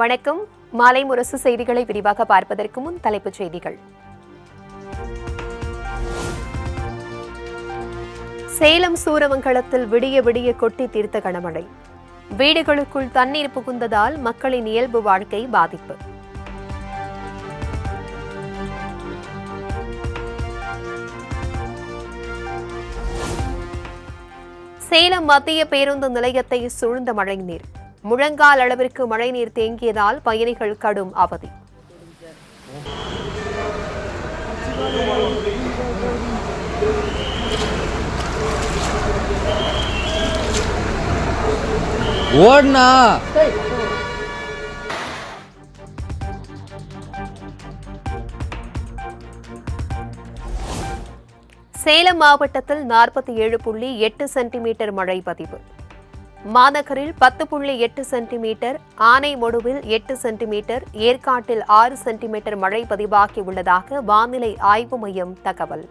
வணக்கம். மாலை முரசு செய்திகளை விரிவாக பார்ப்பதற்கு முன் தலைப்புச் செய்திகள். சேலம் சூரமங்கலத்தில் விடிய விடிய கொட்டி தீர்த்த கனமழை. வீடுகளுக்குள் தண்ணீர் புகுந்ததால் மக்களின் இயல்பு வாழ்க்கை பாதிப்பு. சேலம் மத்திய பேருந்து நிலையத்தை சூழ்ந்த மழைநீர். முழங்கால் அளவிற்கு மழைநீர் தேங்கியதால் பயணிகள் கடும் அவதி. ஓடுனா சேலம் மாவட்டத்தில் 47.8 சென்டிமீட்டர் மழை பதிவு. மாநகரில் 10.8 சென்டிமீட்டர், ஆனைமொடுவில் 8 சென்டிமீட்டர், ஏற்காட்டில் 6 சென்டிமீட்டர் மழை பதிவாகியுள்ளதாக வானிலை ஆய்வு மையம் தகவல்.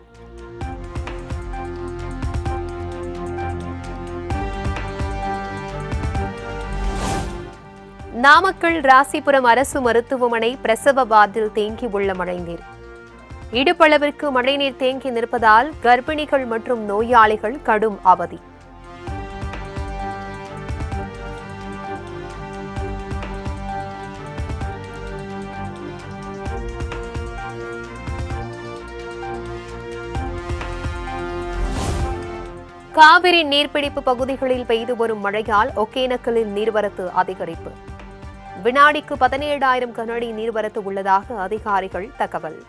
நாமக்கல் ராசிபுரம் அரசு மருத்துவமனை பிரசவ வார்டில் தேங்கியுள்ள மழைநீர். இடுப்பளவிற்கு மழைநீர் தேங்கி நிற்பதால் கர்ப்பிணிகள் மற்றும் நோயாளிகள் கடும் அவதி. காவிரி நீர்பிடிப்பு பகுதிகளில் பெய்து வரும் மழையால் ஒகேனக்கலில் நீர்வரத்து அதிகரிப்பு. வினாடிக்கு 17,000 கனஅடி நீர்வரத்து உள்ளதாக அதிகாரிகள் தகவல்.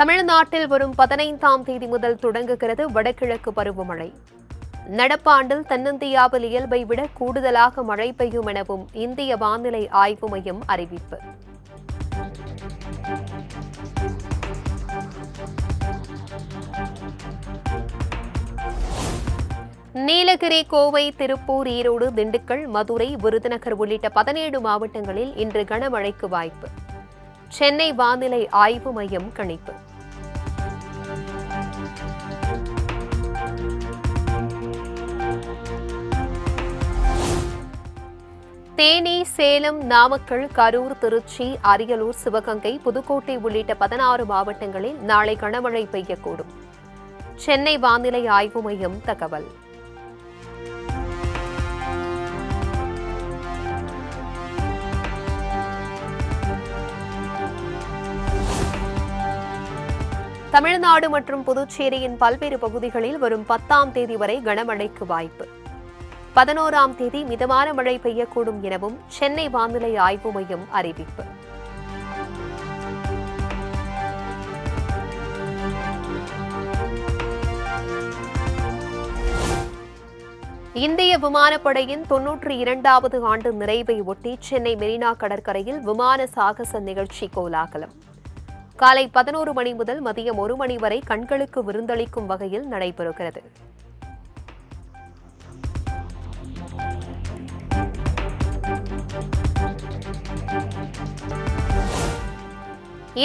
தமிழ்நாட்டில் வரும் 15ஆம் தேதி முதல் தொடங்குகிறது வடகிழக்கு பருவமழை. நடப்பாண்டில் தென்னிந்தியாவில் இயல்பை விட கூடுதலாக மழை பெய்யும் எனவும் இந்திய வானிலை ஆய்வு மையம் அறிவிப்பு. நீலகிரி, கோவை, திருப்பூர், ஈரோடு, திண்டுக்கல், மதுரை, விருதுநகர் உள்ளிட்ட 17 மாவட்டங்களில் இன்று கனமழைக்கு வாய்ப்பு. சென்னை வானிலை ஆய்வு மையம் கணிப்பு. தேனி, சேலம், நாமக்கல், கரூர், திருச்சி, அரியலூர், சிவகங்கை, புதுக்கோட்டை உள்ளிட்ட 16 மாவட்டங்களில் நாளை கனமழை பெய்யக்கூடும். சென்னை வானிலை ஆய்வு மையம் தகவல். தமிழ்நாடு மற்றும் புதுச்சேரியின் பல்வேறு பகுதிகளில் வரும் 10ஆம் தேதி வரை கனமழைக்கு வாய்ப்பு. 11ஆம் தேதி மிதமான மழை பெய்யக்கூடும் எனவும் சென்னை வானிலை ஆய்வு மையம் அறிவிப்பு. இந்திய விமானப்படையின் 92வது ஆண்டு நிறைவை ஒட்டி சென்னை மெரினா கடற்கரையில் விமான சாகச நிகழ்ச்சி கோலாகலம். காலை 11 மணி முதல் மதியம் 1 மணி வரை கண்களுக்கு விருந்தளிக்கும் வகையில் நடைபெறுகிறது.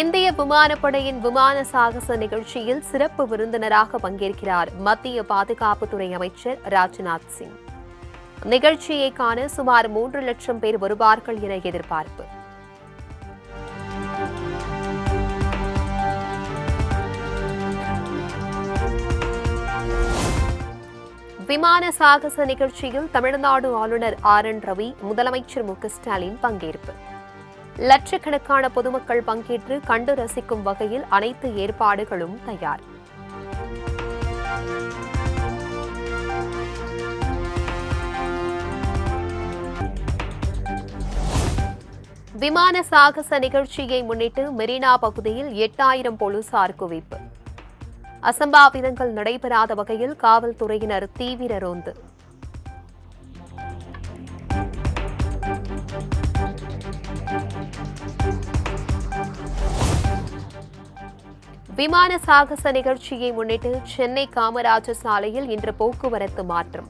இந்திய விமானப்படையின் விமான சாகச நிகழ்ச்சியில் சிறப்பு விருந்தினராக பங்கேற்கிறார் மத்திய பாதுகாப்புத்துறை அமைச்சர் ராஜ்நாத் சிங். நிகழ்ச்சியை காண சுமார் 3 லட்சம் பேர் வருவார்கள் என எதிர்பார்ப்பு. விமான சாகச நிகழ்ச்சியில் தமிழ்நாடு ஆளுநர் RN ரவி, முதலமைச்சர் மு க ஸ்டாலின் பங்கேற்பு. லட்சக்கணக்கான பொதுமக்கள் பங்கேற்று கண்டு ரசிக்கும் வகையில் அனைத்து ஏற்பாடுகளும் தயார். விமான சாகச நிகழ்ச்சியை முன்னிட்டு மெரினா பகுதியில் 8000 போலீசார் குவிப்பு. அசம்பாவிதங்கள் நடைபெறாத வகையில் காவல்துறையினர் தீவிர ரோந்து. விமான சாகச நிகழ்ச்சியை முன்னிட்டு சென்னை காமராஜர் சாலையில் இன்று போக்குவரத்து மாற்றம்.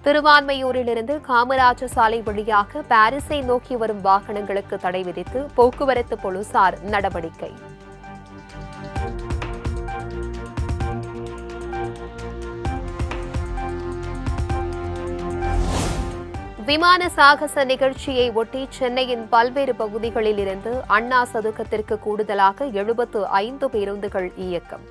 திருவான்மையூரிலிருந்து காமராஜர் சாலை வழியாக பாரிஸை நோக்கி வரும் வாகனங்களுக்கு தடை விதித்து போக்குவரத்து போலீசார் நடவடிக்கை. விமான சாகச நிகழ்ச்சியை ஒட்டி சென்னையின் பல்வேறு பகுதிகளில் இருந்து அண்ணா சதுக்கத்திற்கு கூடுதலாக 75 பேருந்துகள் இயக்கம்.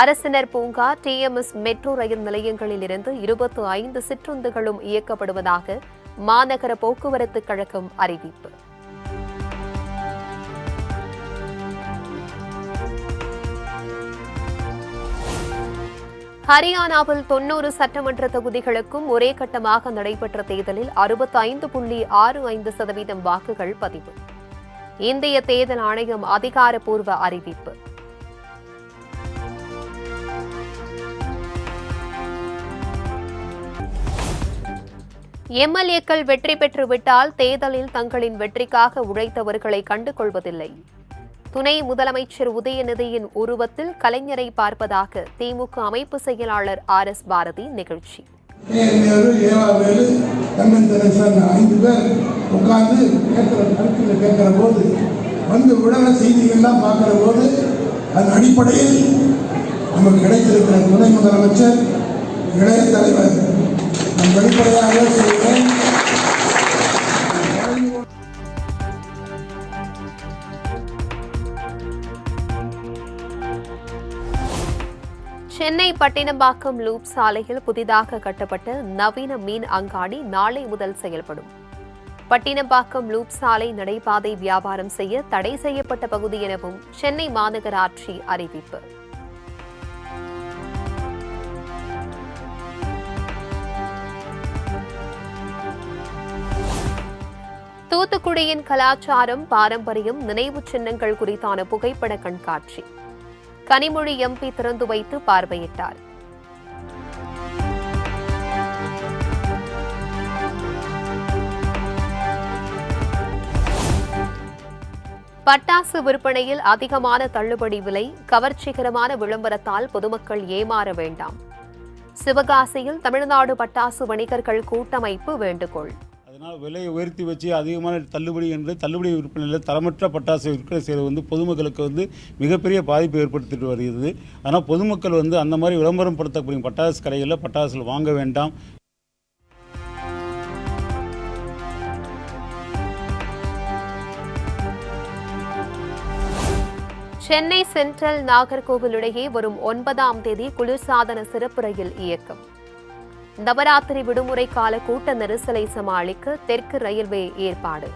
அரசினர் பூங்கா, டிஎம்எஸ் மெட்ரோ ரயில் நிலையங்களில் இருந்து 25 சிற்றுந்துகளும் இயக்கப்படுவதாக மாநகர போக்குவரத்து கழகம் அறிவிப்பு. ஹரியானாவில் 90 சட்டமன்ற தொகுதிகளுக்கும் ஒரே கட்டமாக நடைபெற்ற தேர்தலில் 65.65% வாக்குகள் பதிவு. இந்திய தேர்தல் ஆணையம் அதிகாரப்பூர்வ அறிவிப்பு. எம்எல்ஏக்கள் வெற்றி பெற்றுவிட்டால் தேர்தலில் தங்களின் வெற்றிக்காக உழைத்தவர்களை கண்டுகொள்வதில்லை. துணை முதலமைச்சர் உதயநிதியின் உருவத்தில் கலைஞரை பார்ப்பதாக திமுக அமைப்பு செயலாளர் RS பாரதி நிகழ்ச்சி. 5 பேர் உட்கார்ந்து கேட்கிற போது வந்து உடனே செய்திகள்லாம் பார்க்கிற போது அதன் அடிப்படையில் நமக்கு கிடைத்திருக்கிற துணை முதலமைச்சர் இளைய தலைவர் நான் வெளிப்படையாக சொல்கிறேன். சென்னை பட்டினப்பாக்கம் லூப் சாலையில் புதிதாக கட்டப்பட்ட நவீன மீன் அங்காடி நாளை முதல் செயல்படும். பட்டினப்பாக்கம் லூப் சாலை நடைபாதை வியாபாரம் செய்ய தடை செய்யப்பட்ட பகுதி எனவும் சென்னை மாநகராட்சி அறிவிப்பு. தூத்துக்குடியின் கலாச்சாரம், பாரம்பரியம், நினைவு சின்னங்கள் குறித்தான புகைப்பட கண்காட்சி கனிமொழி MP திறந்து வைத்து பார்வையிட்டார். பட்டாசு விற்பனையில் அதிகமான தள்ளுபடி விலை, கவர்ச்சிகரமான விளம்பரத்தால் பொதுமக்கள் ஏமாற வேண்டாம். சிவகாசியில் தமிழ்நாடு பட்டாசு வணிகர்கள் கூட்டமைப்பு வேண்டுகோள். அதனால் விலையை உயர்த்தி வச்சு அதிகமான தள்ளுபடி என்று தள்ளுபடி விற்பனையில் தரமற்ற பட்டாசு விற்பனை செய்வது பொதுமக்களுக்கு மிகப்பெரிய பாதிப்பை ஏற்படுத்திட்டு வருகிறது. ஆனால் பொதுமக்கள் அந்த மாதிரி விளம்பரம் படுத்தக்கூடிய பட்டாசு கடைகளில் பட்டாசுகள் வாங்க வேண்டாம். சென்னை சென்ட்ரல் நாகர்கோவில் இடையே வரும் 9ஆம் தேதி குளிர்சாதன சிறப்பு ரயில் இயக்கம். நவராத்திரி விடுமுறை கால கூட்ட நெரிசலை சமாளிக்க தெற்கு ரயில்வே ஏற்பாடு.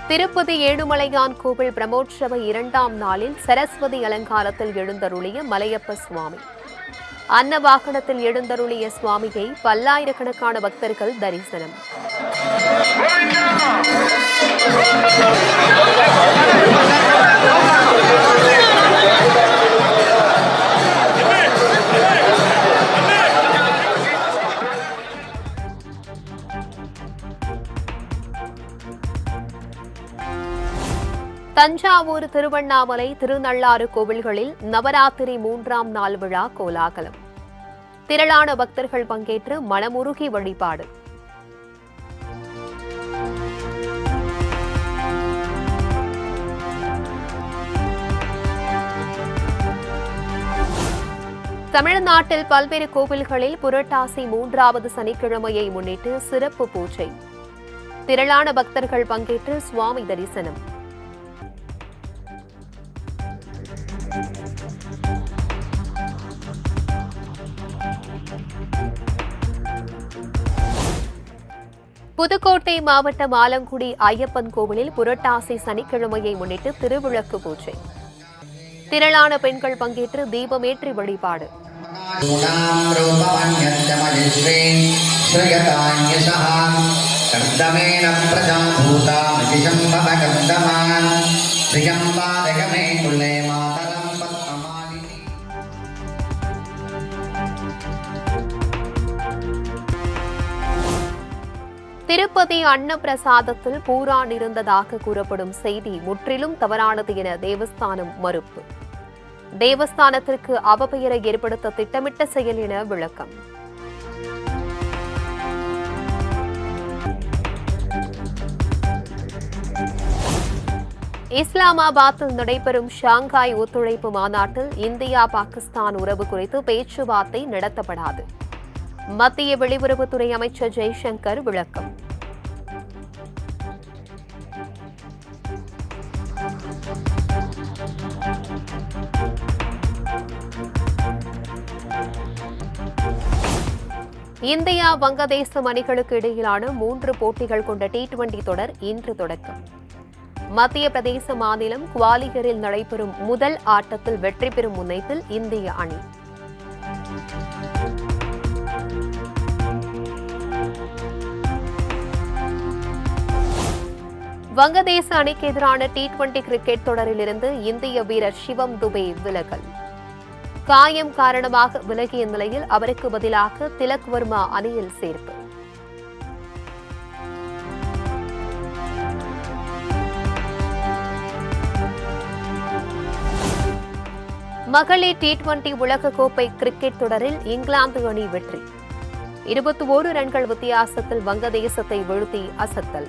திருப்பதி ஏழுமலையான் கோவில் பிரம்மோற்சவ 2ஆம் நாளில் சரஸ்வதி அலங்காரத்தில் எழுந்தருளிய மலையப்ப சுவாமி. அன்னவாகனத்தில் எழுந்தருளிய சுவாமியை பல்லாயிரக்கணக்கான பக்தர்கள் தரிசனம். தஞ்சாவூர், திருவண்ணாமலை, திருநள்ளாறு கோவில்களில் நவராத்திரி 3ஆம் நாள் விழா கோலாகலம். திரளான பக்தர்கள் பங்கேற்று மனமுருகி வழிபாடு. தமிழ்நாட்டில் பல்வேறு கோவில்களில் புரட்டாசி 3வது சனிக்கிழமையை முன்னிட்டு சிறப்பு பூஜை. திரளான பக்தர்கள் பங்கேற்று சுவாமி தரிசனம். புதுக்கோட்டை மாவட்டம் ஆலங்குடி ஐயப்பன் கோவிலில் புரட்டாசி சனிக்கிழமையை முன்னிட்டு திருவிளக்கு பூஜை. திரளான பெண்கள் பங்கேற்று தீபமேற்றி வழிபாடு. திருப்பதி அன்னப்பிரசாதத்தில் பூரான் இருந்ததாக கூறப்படும் செய்தி முற்றிலும் தவறானது என தேவஸ்தானம் மறுப்பு. தேவஸ்தானத்திற்கு அவப்பெயரை ஏற்படுத்த திட்டமிட்ட செயல் என விளக்கம். இஸ்லாமாபாத்தில் நடைபெறும் ஷாங்காய் ஒத்துழைப்பு மாநாட்டில் இந்தியா பாகிஸ்தான் உறவு குறித்து பேச்சுவார்த்தை நடத்தப்படாது. மத்திய வெளியுறவுத்துறை அமைச்சர் ஜெய்சங்கர் விளக்கம். இந்தியா வங்கதேசம் அணிகளுக்கு இடையிலான 3 போட்டிகள் கொண்ட T20 தொடர் இன்று தொடக்கம். மத்திய பிரதேச மாநிலம் குவாலியரில் நடைபெறும் முதல் ஆட்டத்தில் வெற்றி பெறும் முனைப்பில் இந்திய அணி. வங்கதேச அணிக்கு எதிரான T20 கிரிக்கெட் தொடரிலிருந்து இந்திய வீரர் சிவம் துபே விலகல். காயம் காரணமாக விலகிய நிலையில் அவருக்கு பதிலாக திலக் வர்மா அணியில் சேர்ப்பு. மகளிர் T20 உலகக்கோப்பை கிரிக்கெட் தொடரில் இங்கிலாந்து அணி வெற்றி. 21 ரன்கள் வித்தியாசத்தில் வங்கதேசத்தை வீழ்த்தி அசத்தல்.